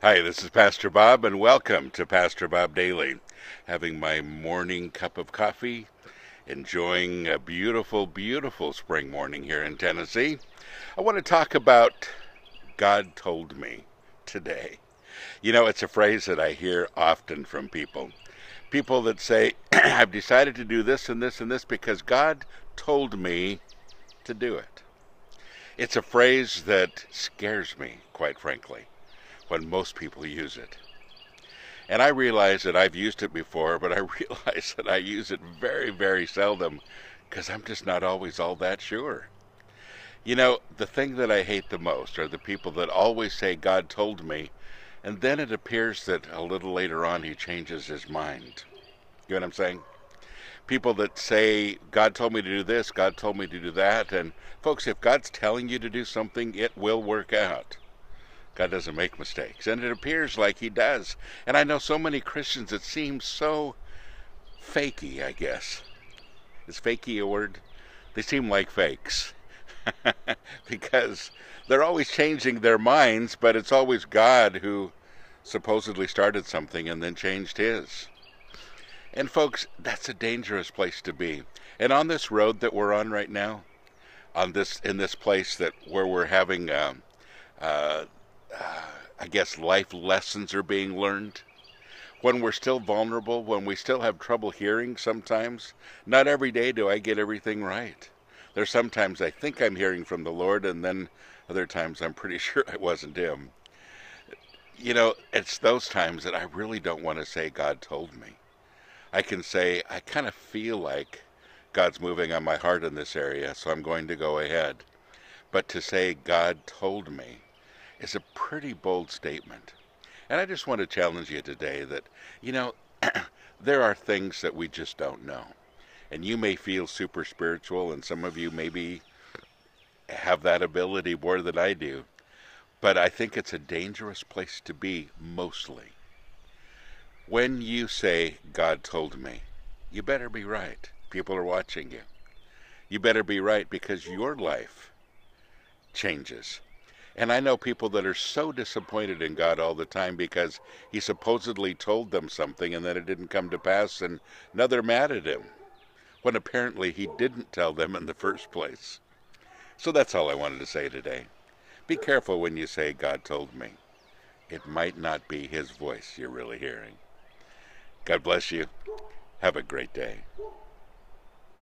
Hi, this is Pastor Bob, and welcome to Pastor Bob Daily. Having my morning cup of coffee, enjoying a beautiful, beautiful spring morning here in Tennessee. I want to talk about God told me today. You know, it's a phrase that I hear often from people. People that say, I've decided to do this and this and this because God told me to do it. It's a phrase that scares me, quite frankly, when most people use it. And I realize that I've used it before, but I realize that I use it very, very seldom because I'm just not always all that sure. You know, the thing that I hate the most are the people that always say God told me, and then it appears that a little later on he changes his mind. You know what I'm saying? People that say God told me to do this, God told me to do that, and folks, if God's telling you to do something, it will work out. God doesn't make mistakes, and it appears like he does. And I know so many Christians that seem so fakey, I guess. Is fakey a word? They seem like fakes because they're always changing their minds, but it's always God who supposedly started something and then changed his. And folks, that's a dangerous place to be. And on this road that we're on right now, on this in this place that where we're having uh, I guess life lessons are being learned. When we're still vulnerable, when we still have trouble hearing sometimes, not every day do I get everything right. There's sometimes I think I'm hearing from the Lord, and then other times I'm pretty sure it wasn't him. You know, it's those times that I really don't want to say God told me. I can say, I kind of feel like God's moving on my heart in this area, so I'm going to go ahead. But to say God told me is a pretty bold statement. And I just want to challenge you today that, you know, there are things that we just don't know. And you may feel super spiritual, and some of you maybe have that ability more than I do. But I think it's a dangerous place to be, mostly. When you say, God told me, you better be right. People are watching you. You better be right because your life changes. And I know people that are so disappointed in God all the time because he supposedly told them something and then it didn't come to pass, and now they're mad at him when apparently he didn't tell them in the first place. So that's all I wanted to say today. Be careful when you say God told me. It might not be his voice you're really hearing. God bless you. Have a great day.